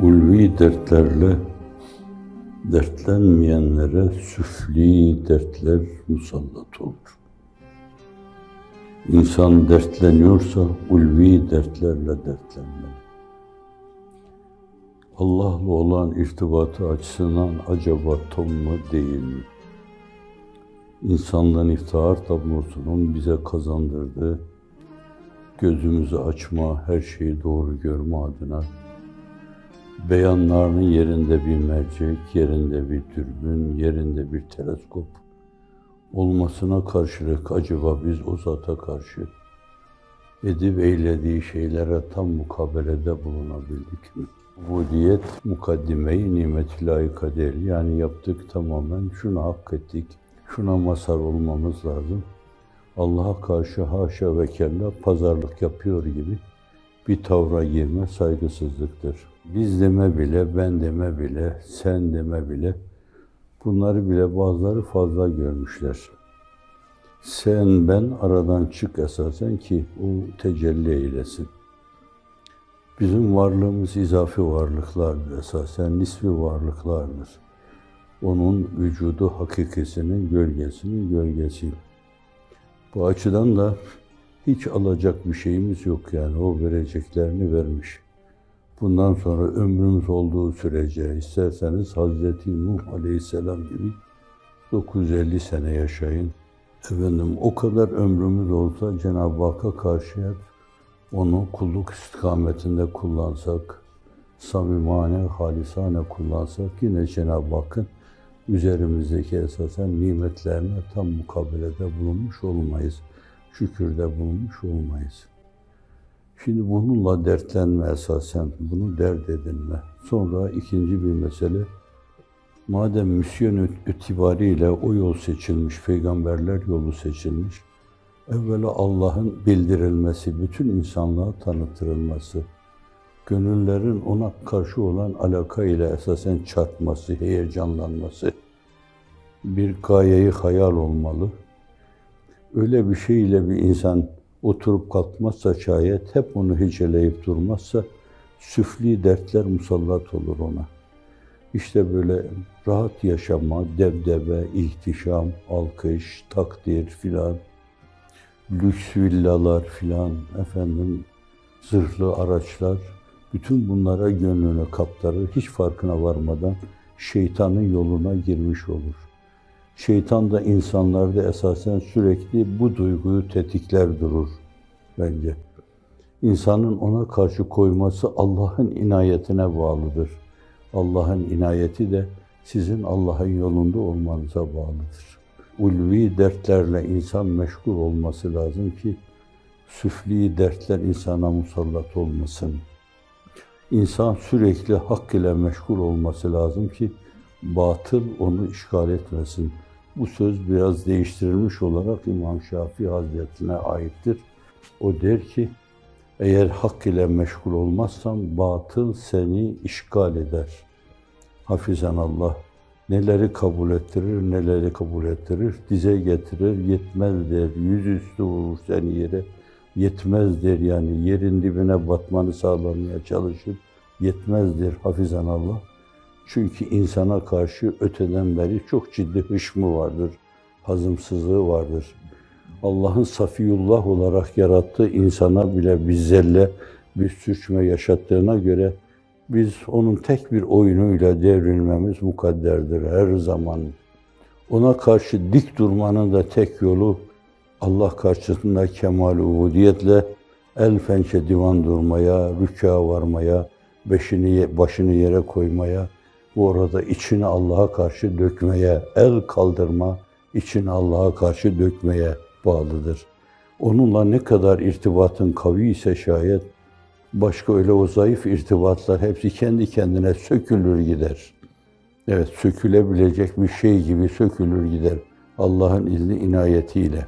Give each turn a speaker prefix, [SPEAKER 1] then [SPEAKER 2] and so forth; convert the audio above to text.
[SPEAKER 1] Ulvi dertlerle dertlenmeyenlere süfli dertler musallat olur. İnsan dertleniyorsa ulvi dertlerle dertlenmeli. Allah'la olan irtibatı açısından acaba tam mı değil mi? İnsanlığın iftihar tablosunun bize kazandırdığı gözümüzü açma, her şeyi doğru görme adına beyanlarının yerinde bir mercek, yerinde bir dürbün, yerinde bir teleskop olmasına karşılık acaba biz o zata karşı edip eylediği şeylere tam mukabelede bulunabildik mi? Ubudiyet mukaddime-i nimet-i layıka değil. Yani yaptık tamamen, şunu hak ettik, şuna mazhar olmamız lazım. Allah'a karşı haşa ve kella pazarlık yapıyor gibi bir tavra girme saygısızlıktır. Biz deme bile, ben deme bile, sen deme bile, bunları bile bazıları fazla görmüşler. Sen, ben aradan çık esasen ki o tecelli eylesin. Bizim varlığımız izafi varlıklardır esasen, nisfi varlıklardır. Onun vücudu hakikisinin gölgesinin gölgesi. Bu açıdan da hiç alacak bir şeyimiz yok yani. O vereceklerini vermiş. Bundan sonra ömrümüz olduğu sürece isterseniz Hazreti Nuh Aleyhisselam gibi 950 sene yaşayın. Efendim o kadar ömrümüz olsa Cenab-ı Hakk'a karşı hep onu kulluk istikametinde kullansak, samimane, halisane kullansak yine Cenab-ı Hakk'ın üzerimizdeki esasen nimetlerine tam mukabelede bulunmuş olmayız. Şükürde bulunmuş olmayız. Şimdi bununla dertlenme esasen, bunu dert edinme. Sonra ikinci bir mesele, madem misyon itibariyle o yol seçilmiş, peygamberler yolu seçilmiş, evvela Allah'ın bildirilmesi, bütün insanlığa tanıtılması, gönüllerin ona karşı olan alaka ile esasen çarpması, heyecanlanması, bir gayeyi hayal olmalı. Öyle bir şeyle bir insan oturup kalkmazsa şayet, hep onu heceleyip durmazsa, süfli dertler musallat olur ona. İşte böyle rahat yaşama, debdebe, ihtişam, alkış, takdir filan, lüks villalar filan, efendim zırhlı araçlar, bütün bunlara gönlünü kaptırır, hiç farkına varmadan şeytanın yoluna girmiş olur. Şeytan da insanlarda esasen sürekli bu duyguyu tetikler durur bence. İnsanın ona karşı koyması Allah'ın inayetine bağlıdır. Allah'ın inayeti de sizin Allah'ın yolunda olmanıza bağlıdır. Ulvi dertlerle insan meşgul olması lazım ki süfli dertler insana musallat olmasın. İnsan sürekli hak ile meşgul olması lazım ki batıl onu işgal etmesin. Bu söz biraz değiştirilmiş olarak İmam Şafii Hazretine aittir. O der ki, eğer hak ile meşgul olmazsan batıl seni işgal eder. Hafizanallah, neleri kabul ettirir, neleri kabul ettirir, dize getirir, yetmez der, yüzüstü vurur seni yere, yetmez der yani yerin dibine batmanı sağlamaya çalışır, yetmez der hafizanallah. Çünkü insana karşı öteden beri çok ciddi hışmı vardır, hazımsızlığı vardır. Allah'ın Safiyullah olarak yarattığı insana bile bir zelle, bir sürçme yaşattığına göre biz onun tek bir oyunuyla devrilmemiz mukadderdir her zaman. Ona karşı dik durmanın da tek yolu Allah karşısında kemal-i ubudiyetle el pençe divan durmaya, rükâ varmaya, başını yere koymaya, bu arada içini Allah'a karşı dökmeye, el kaldırma, içini Allah'a karşı dökmeye bağlıdır. Onunla ne kadar irtibatın kavi ise şayet, başka öyle o zayıf irtibatlar hepsi kendi kendine sökülür gider. Evet, sökülebilecek bir şey gibi sökülür gider Allah'ın izni inayetiyle.